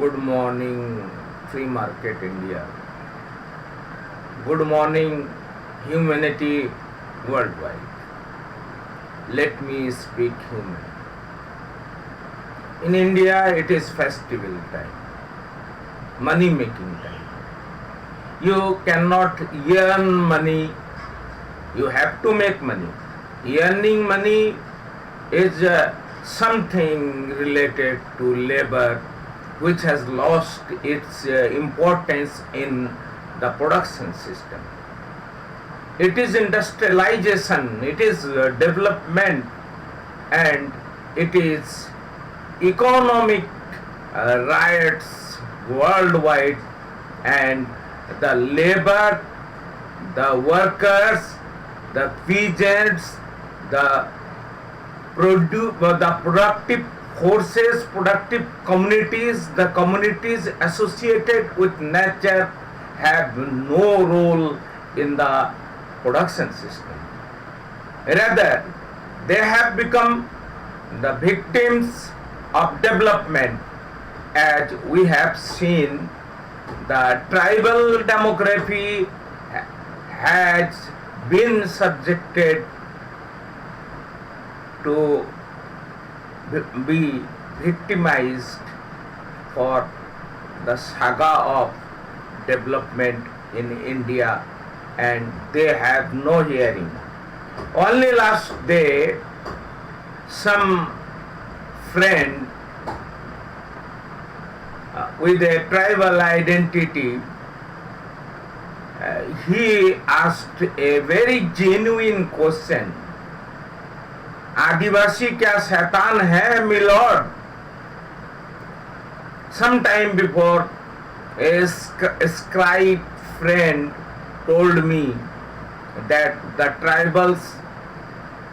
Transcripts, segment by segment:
Good morning, free market India. Good morning, humanity worldwide. Let me speak human. In India, it is festival time, money making time. You cannot earn money, you have to make money. Earning money is something related to labor which has lost its importance in the production system. It is industrialization, it is development, and it is economic riots worldwide, and the labor, the workers, the peasants, the productive forces, productive communities, the communities associated with nature have no role in the production system. Rather, they have become the victims of development, as we have seen. The tribal demography has been subjected to be victimized for the saga of development in India, and they have no hearing. Only last day, some friend with a tribal identity, he asked a very genuine question. आदिवासी क्या शैतान है milord? Some time before, a scribe friend told me that the tribals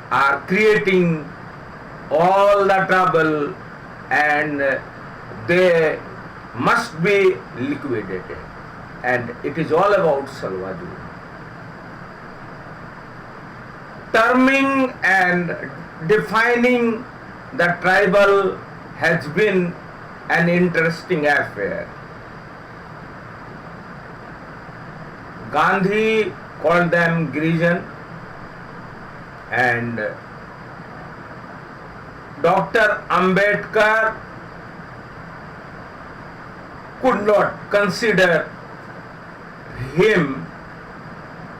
are creating all the trouble and they must be liquidated, and it is all about Salvador. Terming and defining the tribal has been an interesting affair. Gandhi called them Grijan, and Dr. Ambedkar could not consider him.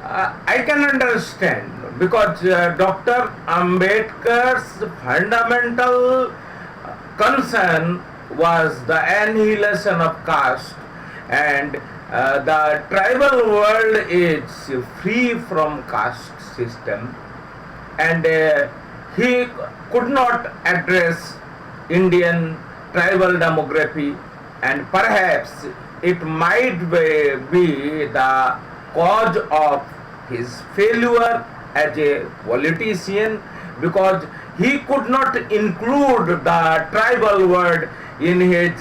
I can understand, because Dr. Ambedkar's fundamental concern was the annihilation of caste, and the tribal world is free from caste system, and he could not address Indian tribal demography, and perhaps it might be the cause of his failure as a politician, because he could not include the tribal word in his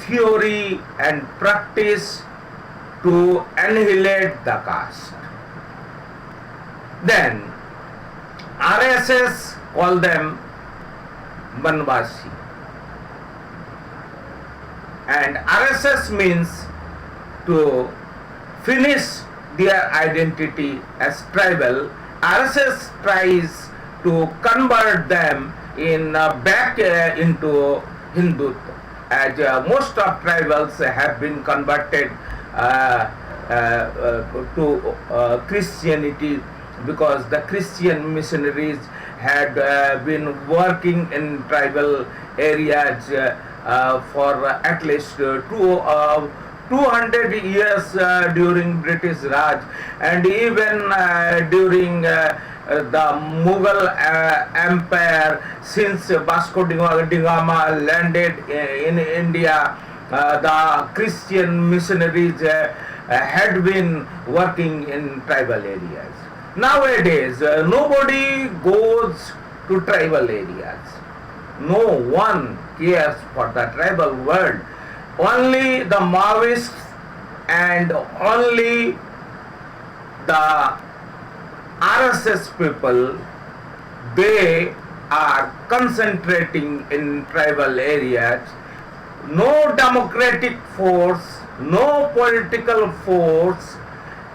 theory and practice to annihilate the caste. Then RSS call them Banvasi, and RSS means to finish their identity as tribal. RSS tries to convert them back into Hindutva, as most of tribals have been converted to Christianity, because the Christian missionaries had been working in tribal areas for at least 200 years during British Raj, and even during the Mughal Empire, since Vasco da Gama landed in India, the Christian missionaries had been working in tribal areas. Nowadays, nobody goes to tribal areas. No one cares for the tribal world. Only the Maoists and only the RSS people, they are concentrating in tribal areas, no democratic force, no political force,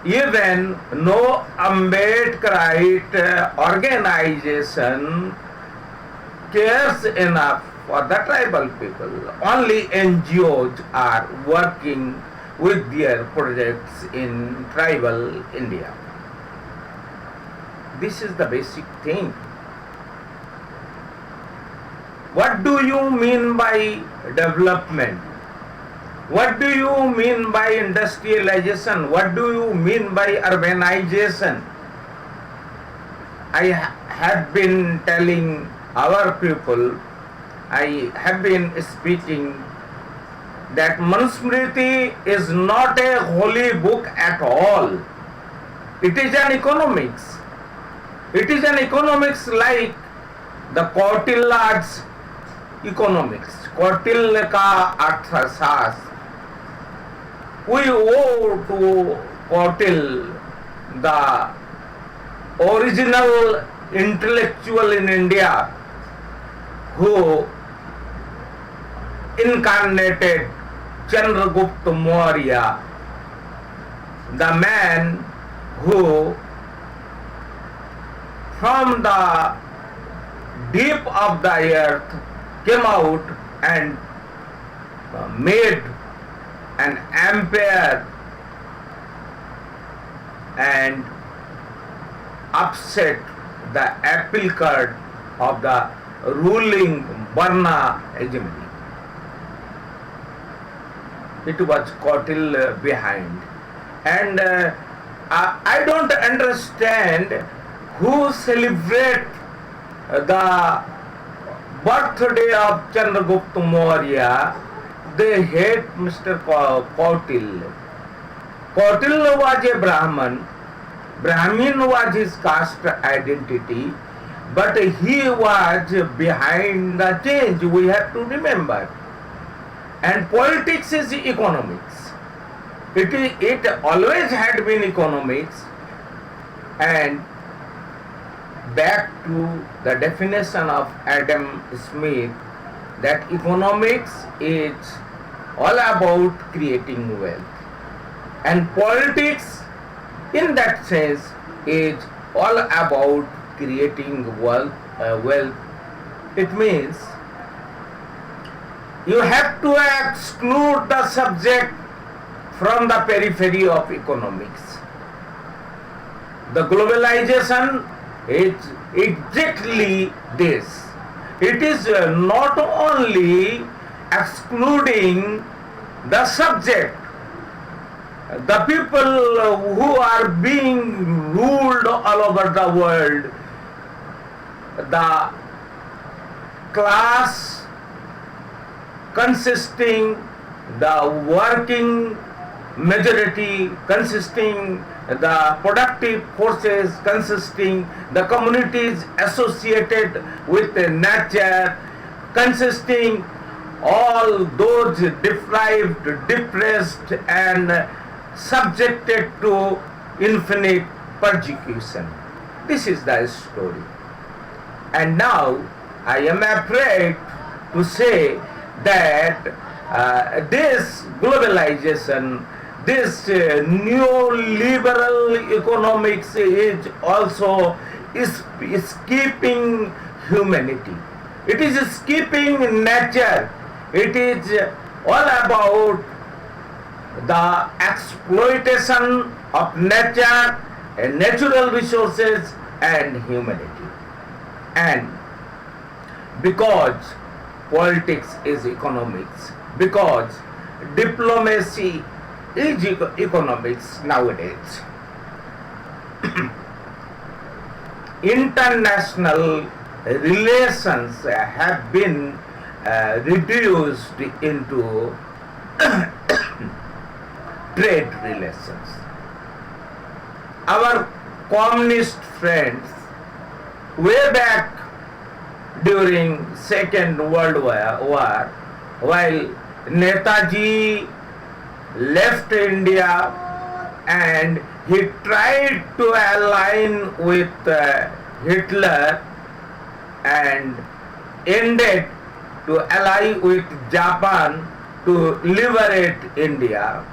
even no Ambedkarite organization cares enough for the tribal people. Only NGOs are working with their projects in tribal India. This is the basic thing. What do you mean by development? What do you mean by industrialization? What do you mean by urbanization? I have been telling our people, I have been speaking that Manusmriti is not a holy book at all. It is an economics. It is an economics like the Kautilya's economics. Kautilya ka Arthashastra. We owe to Kautilya, the original intellectual in India, who incarnated Chandragupta Maurya, the man who from the deep of the earth came out and made an empire and upset the apple cart of the ruling Varna hegemony. It was Kautilya behind. And I don't understand who celebrate the birthday of Chandragupta Maurya. They hate Mr. Kautilya. Kautilya was a Brahmin. Brahmin was his caste identity, but he was behind the change, we have to remember. And politics is economics. It always had been economics. And back to the definition of Adam Smith, that economics is all about creating wealth. And politics, in that sense, is all about creating wealth. It means you have to exclude the subject from the periphery of economics. The globalization is exactly this. It is not only excluding the subject, the people who are being ruled all over the world, the class consisting, the working majority consisting, the productive forces consisting, the communities associated with nature consisting, all those deprived, depressed and subjected to infinite persecution. This is the story. And now I am afraid to say that this globalization, this neoliberal economics is also escaping humanity. It is escaping nature. It is all about the exploitation of nature and natural resources and humanity. And because politics is economics, because diplomacy is economics nowadays, international relations have been reduced into trade relations. Our communist friends, way back during Second World War, while Netaji left India and he tried to align with Hitler and ended to ally with Japan to liberate India,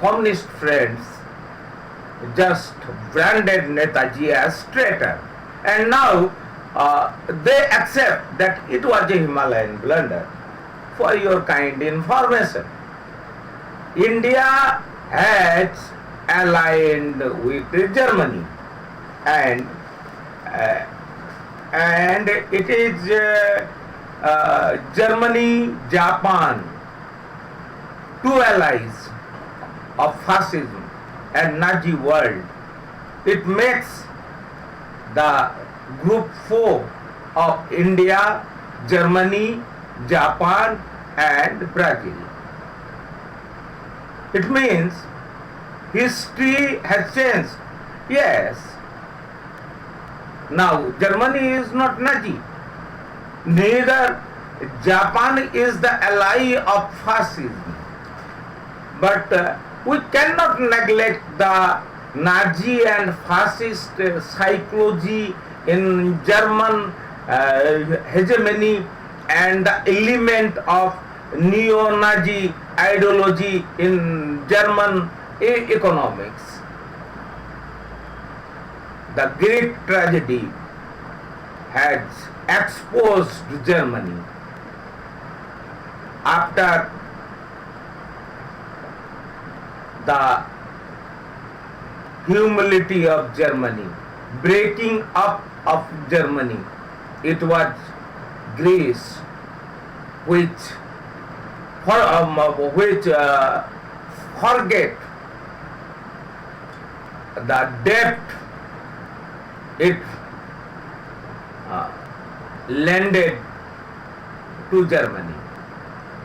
communist friends just branded Netaji as traitor, and now they accept that it was a Himalayan blunder. For your kind information, India has aligned with Germany, and it is Germany, Japan, two allies of fascism and Nazi world. It makes the group 4 of India, Germany, Japan and Brazil. It means history has changed. Yes. Now Germany is not Nazi. Neither Japan is the ally of fascism. But we cannot neglect the Nazi and fascist psychology in German hegemony and the element of neo-Nazi ideology in German economics. The Great tragedy has exposed Germany. After the humility of Germany, breaking up of Germany, it was Greece which forget the debt it lended to Germany,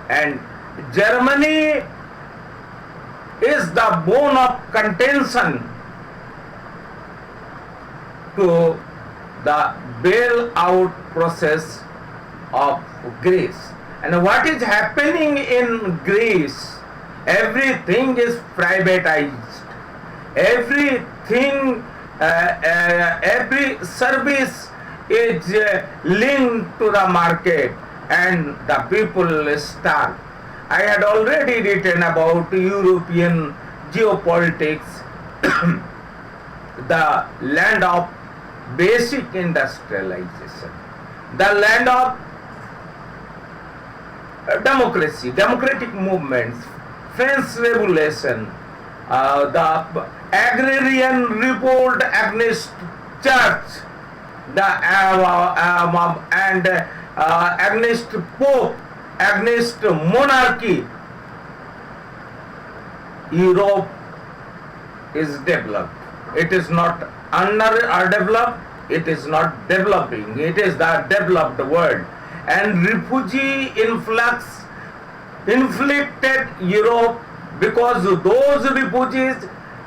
and Germany is the bone of contention to the bailout process of Greece. And what is happening in Greece? Everything is privatized. Everything, every service is linked to the market, and the people starve. I had already written about European geopolitics, the land of basic industrialization, the land of democracy, democratic movements, French Revolution, the agrarian revolt against church, the and against Pope, against monarchy. Europe is developed. It is not underdeveloped. It is not developing. It is the developed world. And refugee influx inflicted Europe because those refugees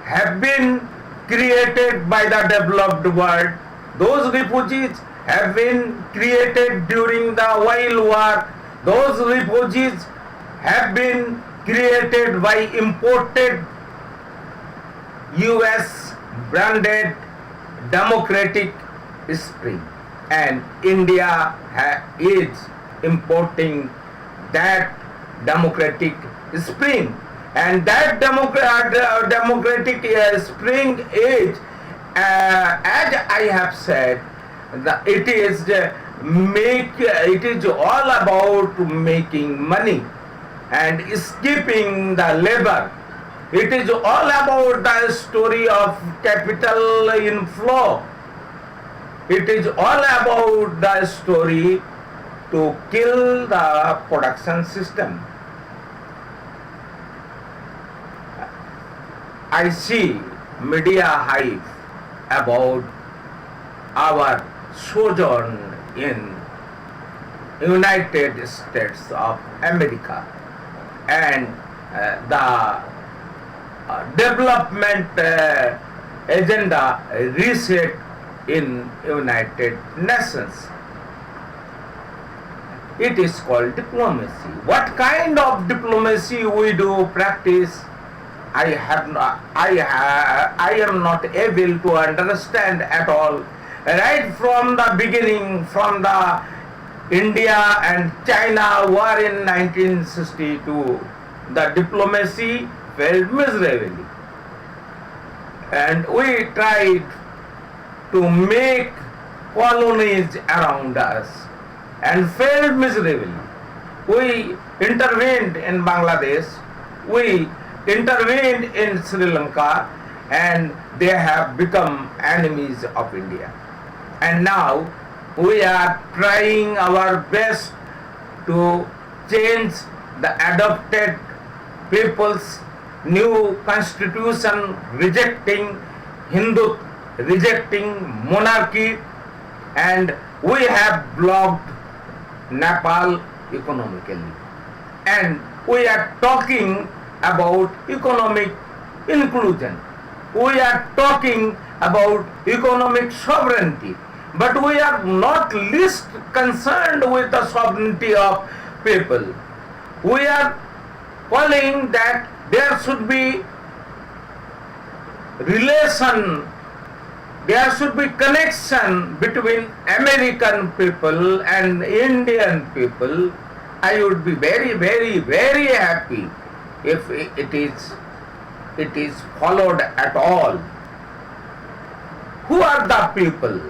have been created by the developed world. Those refugees have been created during the oil war. Those refugees have been created by imported US branded democratic spring, and India is importing that democratic spring, and that democratic spring is, as I have said, it is all about making money and skipping the labor. It is all about the story of capital inflow. It is all about the story to kill the production system. I see media hype about our sojourn in United States of America and the development agenda reset in United Nations. It is called diplomacy. What kind of diplomacy we do practice, I am not able to understand at all. Right from the beginning, from the India and China were in 1962, the diplomacy failed miserably. And we tried to make colonies around us and failed miserably. We intervened in Bangladesh, we intervened in Sri Lanka, and they have become enemies of India. And now we are trying our best to change the adopted people's new constitution, rejecting Hindu, rejecting monarchy, and we have blocked Nepal economically. And we are talking about economic inclusion. We are talking about economic sovereignty. But we are not least concerned with the sovereignty of people. We are calling that there should be relation, there should be connection between American people and Indian people. I would be very, very, very happy if it is followed at all. Who are the people?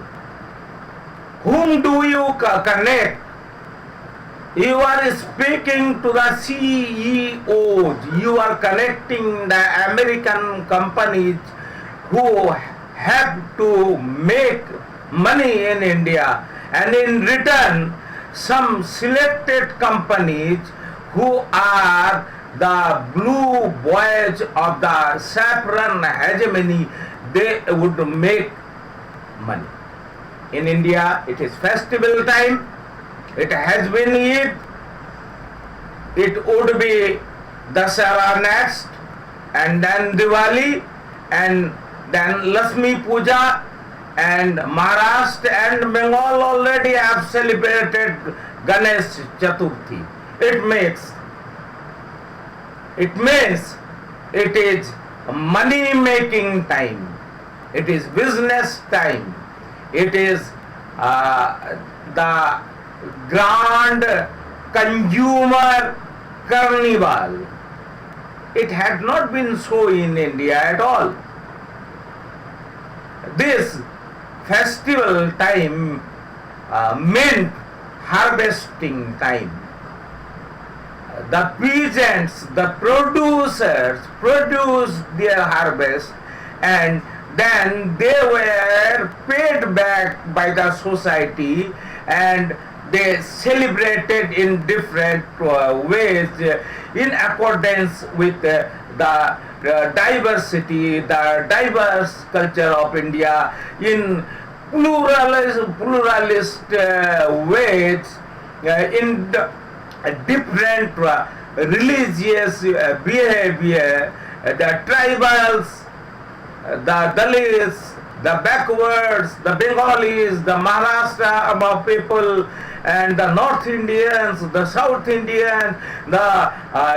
Whom do you connect? You are speaking to the CEOs. You are connecting the American companies who have to make money in India, and in return some selected companies who are the blue boys of the saffron hegemony, they would make money. In India it is festival time, it has been Eid, it would be Dasara next, and then Diwali, and then Lakshmi Puja, and Maharashtra and Bengal already have celebrated Ganesh Chaturthi. It means it is money making time, it is business time, it is the grand consumer carnival. It had not been so in India at all. This festival time meant harvesting time. The peasants, the producers produced their harvest, and then they were paid back by the society, and they celebrated in different ways in accordance with the diversity, the diverse culture of India, in pluralist ways, in different religious behavior, the tribals, the Dalits, the backwards, the Bengalis, the Maharashtra people, and the North Indians, the South Indians, the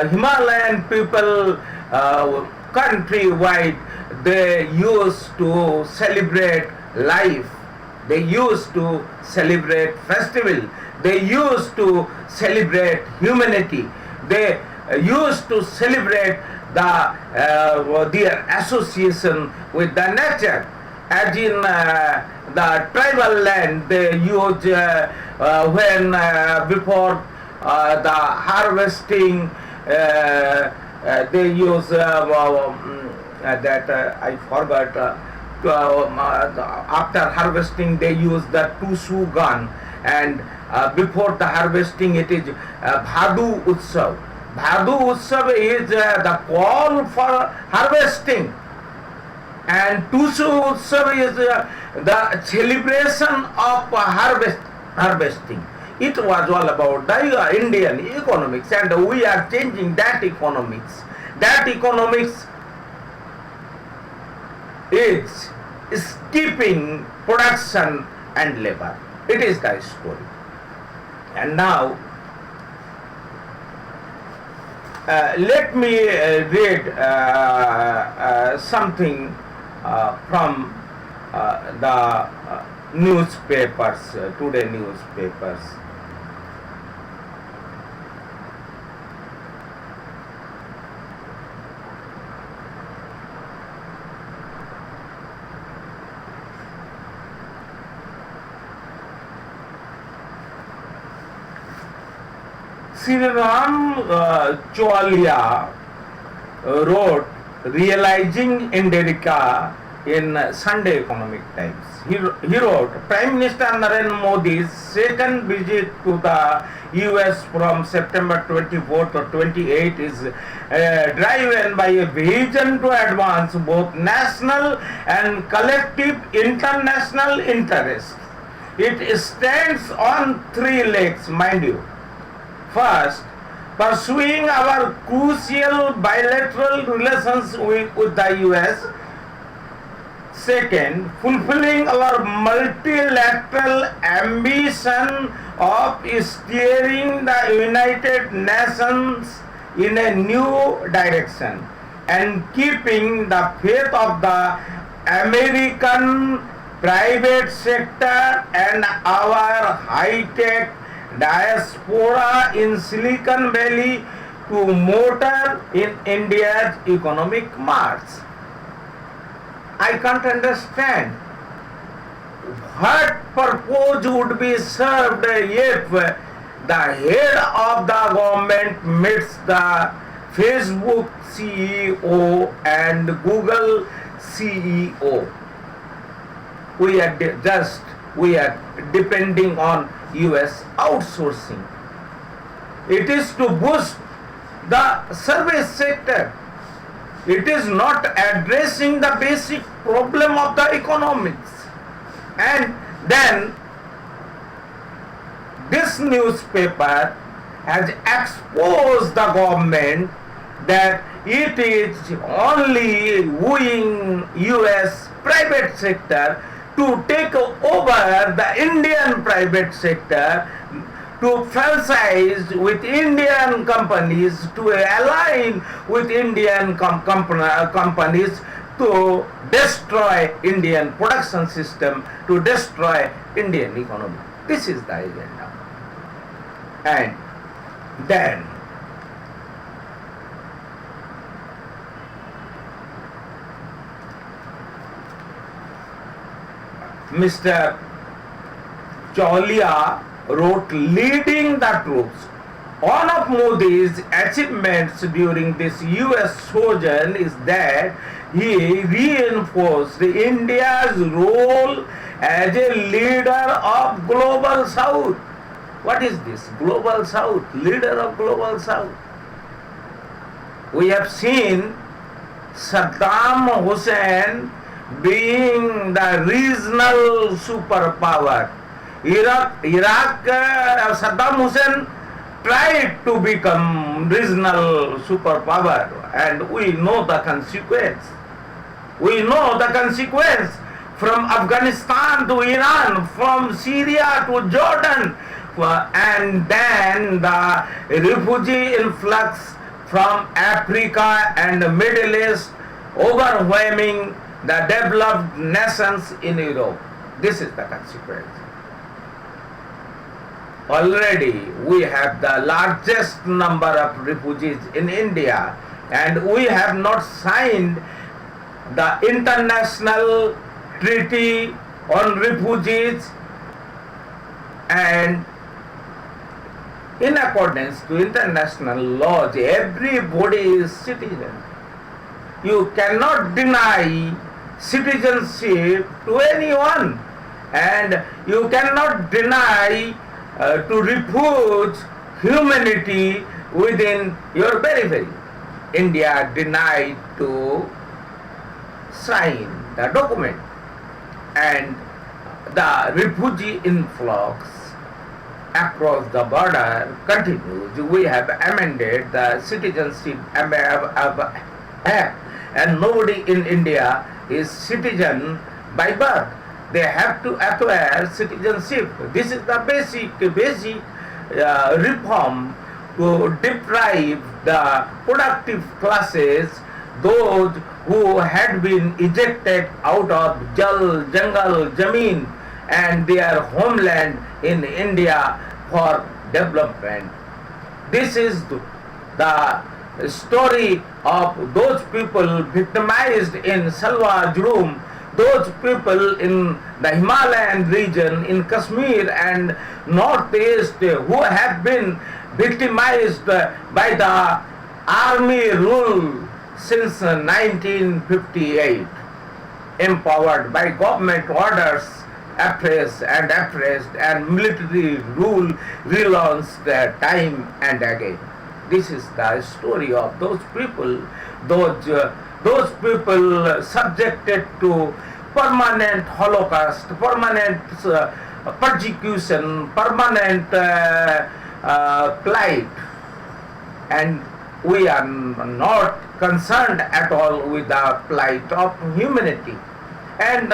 Himalayan people, countrywide, they used to celebrate life, they used to celebrate festival, they used to celebrate humanity, they used to celebrate their association with the nature. As in the tribal land, they use when before the harvesting, they use that I forgot. After harvesting, they use the tusu gun, and before the harvesting, it is Bhadu Utsav. Bhadu Utsav is the call for harvesting, and Tusu Utsav is the celebration of harvesting. It was all about the Indian economics, and we are changing that economics. That economics is skipping production and labor. It is the story. And now let me read something from the newspapers, today newspapers. Sriram Chaulia wrote Realizing INDERICA in Sunday Economic Times. He wrote, Prime Minister Narendra Modi's second visit to the US from September 24 to 28 is driven by a vision to advance both national and collective international interests. It stands on three legs, mind you. First, pursuing our crucial bilateral relations with the US. Second, fulfilling our multilateral ambition of steering the United Nations in a new direction and keeping the faith of the American private sector and our high-tech diaspora in Silicon Valley to motor in India's economic march. I can't understand what purpose would be served if the head of the government meets the Facebook CEO and Google CEO. We are depending on US outsourcing. It is to boost the service sector. It is not addressing the basic problem of the economics. And then this newspaper has exposed the government that it is only wooing US private sector to take over the Indian private sector, to franchise with Indian companies, to align with Indian companies, to destroy Indian production system, to destroy Indian economy. This is the agenda. And then Mr. Chaulia wrote, leading the troops. One of Modi's achievements during this US sojourn is that he reinforced India's role as a leader of Global South. What is this? Global South, leader of Global South. We have seen Saddam Hussein being the regional superpower. Iraq, Saddam Hussein tried to become regional superpower, and we know the consequence. We know the consequence from Afghanistan to Iran, from Syria to Jordan, and then the refugee influx from Africa and the Middle East overwhelming the developed nations in Europe. This is the consequence. Already we have the largest number of refugees in India, and we have not signed the international treaty on refugees, and in accordance to international laws, everybody is citizen. You cannot deny citizenship to anyone, and you cannot deny to refuse humanity within your periphery. India denied to sign the document, and the refugee influx across the border continues. We have amended the Citizenship Act, and nobody in India is citizen by birth. They have to acquire citizenship. This is the basic reform to deprive the productive classes, those who had been ejected out of jungle, zameen, and their homeland in India for development. This is the story of those people victimized in Salwa Jurumh, those people in the Himalayan region, in Kashmir and Northeast, who have been victimized by the army rule since 1958, empowered by government orders, oppressed and military rule relaunched time and again. This is the story of those people, those people subjected to permanent holocaust, permanent persecution, permanent plight, and we are not concerned at all with the plight of humanity. And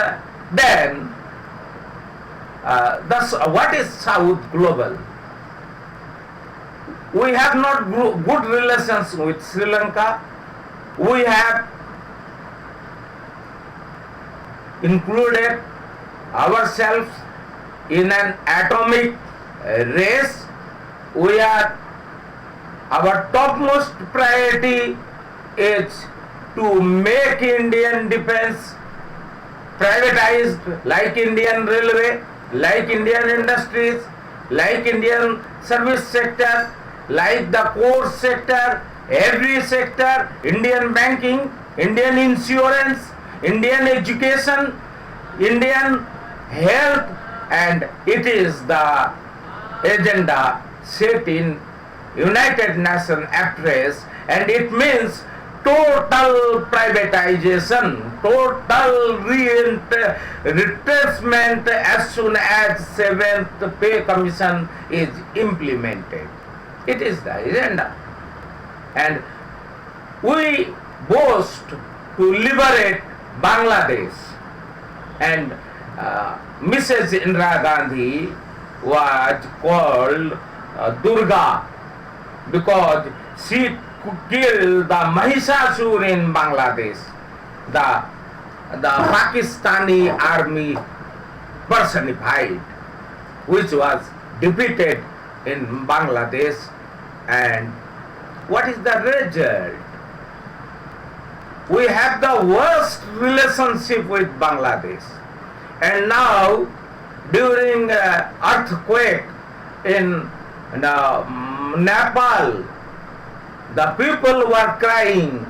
then, what is South Global? We have not good relations with Sri Lanka. We have included ourselves in an atomic race. We are, our topmost priority is to make Indian defense privatized, like Indian railway, like Indian industries, like Indian service sector, like the core sector, every sector, Indian banking, Indian insurance, Indian education, Indian health, and it is the agenda set in United Nations address, and it means total privatization, total retracement as soon as 7th Pay Commission is implemented. It is the agenda. And we boast to liberate Bangladesh. And Mrs. Indira Gandhi was called Durga because she killed the Mahishasur in Bangladesh. The Pakistani army personified, which was defeated in Bangladesh. And what is the result? We have the worst relationship with Bangladesh. And now, during earthquake in Nepal, the people were crying,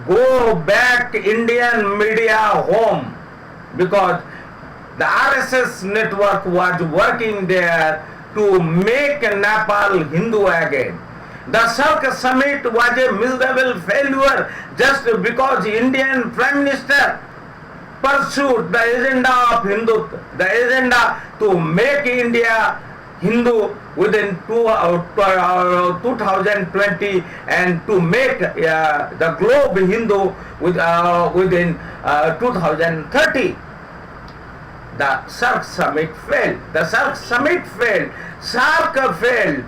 go back Indian media home, because the RSS network was working there to make Nepal Hindu again. The Sark summit was a miserable failure just because Indian Prime Minister pursued the agenda of Hindutva, the agenda to make India Hindu within 2020 and to make the globe Hindu within 2030. The SAARC summit failed. The SAARC summit failed. SAARC failed.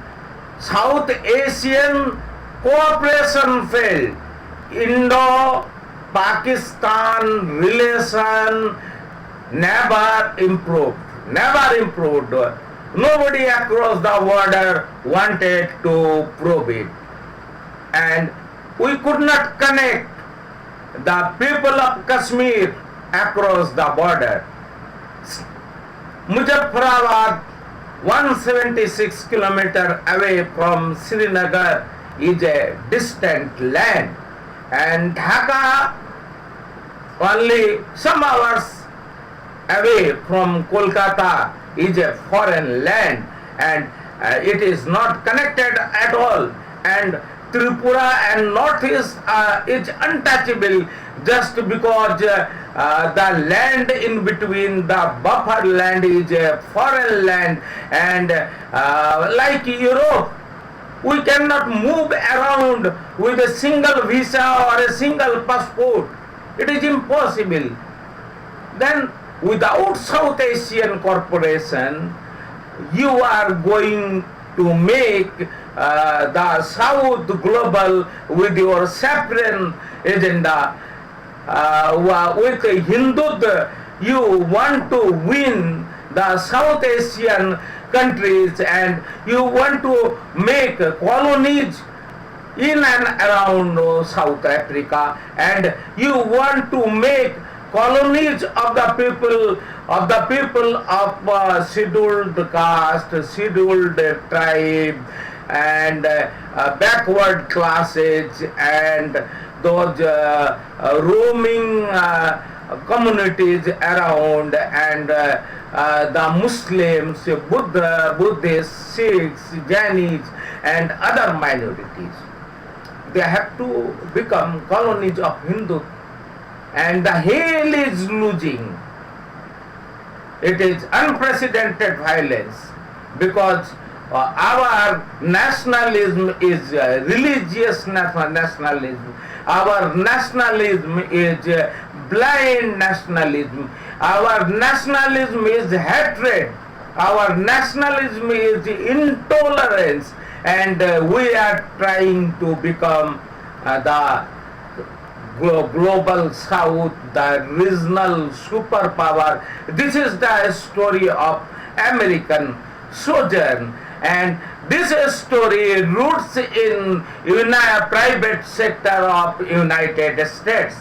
South Asian cooperation failed. Indo-Pakistan relation never improved. Never improved. Nobody across the border wanted to probe it. And we could not connect the people of Kashmir across the border. Muzaffarabad, 176 kilometers away from Srinagar, is a distant land, and Dhaka, only some hours away from Kolkata, is a foreign land, and it is not connected at all. And Tripura and Northeast is untouchable just because the land in between, the buffer land, is a foreign land, and like Europe, we cannot move around with a single visa or a single passport. It is impossible. Then without South Asian cooperation, you are going to make the South global with your saffron agenda. With Hindutva, you want to win the South Asian countries, and you want to make colonies in and around South Africa, and you want to make colonies of the people of scheduled caste, scheduled tribe, and backward classes and those roaming communities around, and the Muslims, Buddhists, Sikhs, Jainis, and other minorities. They have to become colonies of Hindu, and the hill is losing. It is unprecedented violence because our nationalism is religious nationalism. Our nationalism is blind nationalism. Our nationalism is hatred. Our nationalism is intolerance, and we are trying to become the global south, the regional superpower. This is the story of American sojourn, and this story roots in private sector of United States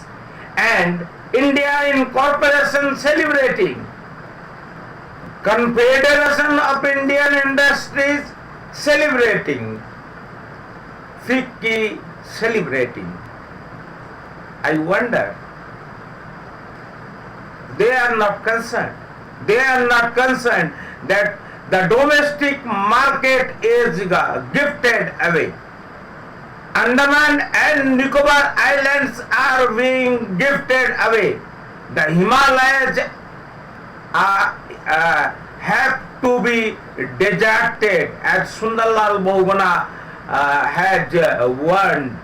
and India Incorporation celebrating, Confederation of Indian Industries celebrating, FICCI celebrating. I wonder, they are not concerned. They are not concerned that the domestic market is gifted away. Andaman and Nicobar Islands are being gifted away. The Himalayas have to be deserted, as Sundarlal Bahuguna has warned,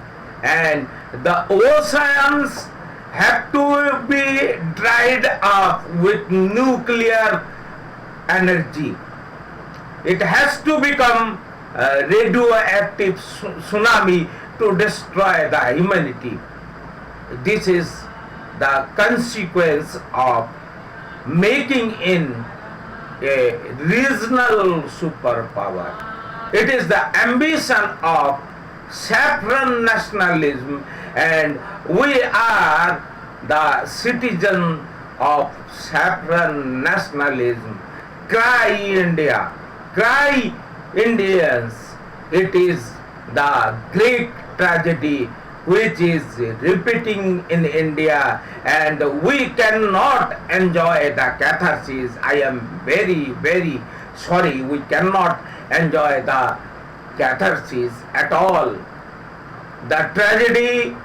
and the oceans have to be dried up with nuclear energy. It has to become a radioactive tsunami to destroy the humanity. This is the consequence of making in a regional superpower. It is the ambition of saffron nationalism, and we are the citizen of saffron nationalism. Cry India, cry Indians. It is the great tragedy which is repeating in India, and we cannot enjoy the catharsis. I am very, very sorry, we cannot enjoy the catharsis at all. The tragedy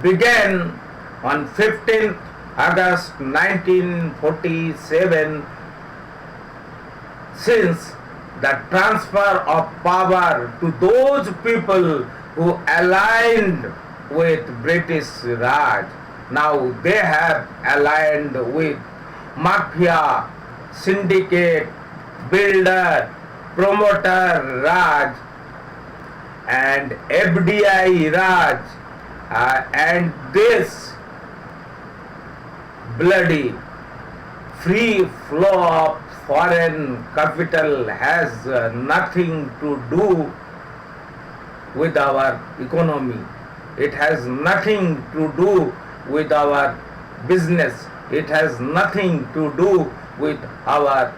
began on 15th August 1947, since the transfer of power to those people who aligned with British Raj. Now they have aligned with mafia, syndicate, builder, promoter Raj, and FDI Raj, and this bloody free flow of foreign capital has nothing to do with our economy. It has nothing to do with our business. It has nothing to do with our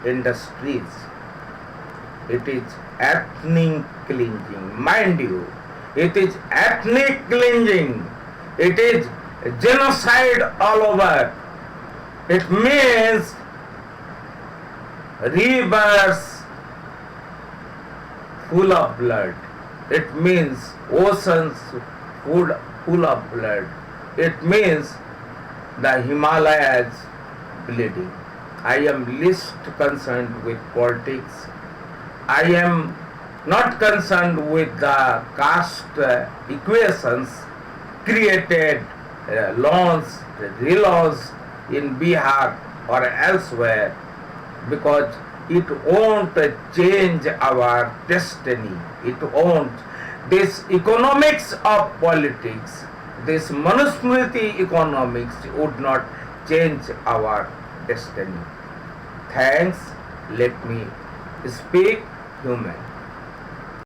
industries. It is ethnic cleansing. Mind you, it is ethnic cleansing. It is genocide all over. It means rivers full of blood. It means oceans full of blood. It means the Himalayas bleeding. I am least concerned with politics. I am not concerned with the caste equations created laws, relaws in Bihar or elsewhere, because it won't change our destiny. It won't. This economics of politics, this Manusmriti economics would not change our destiny. Thanks. Let me speak human.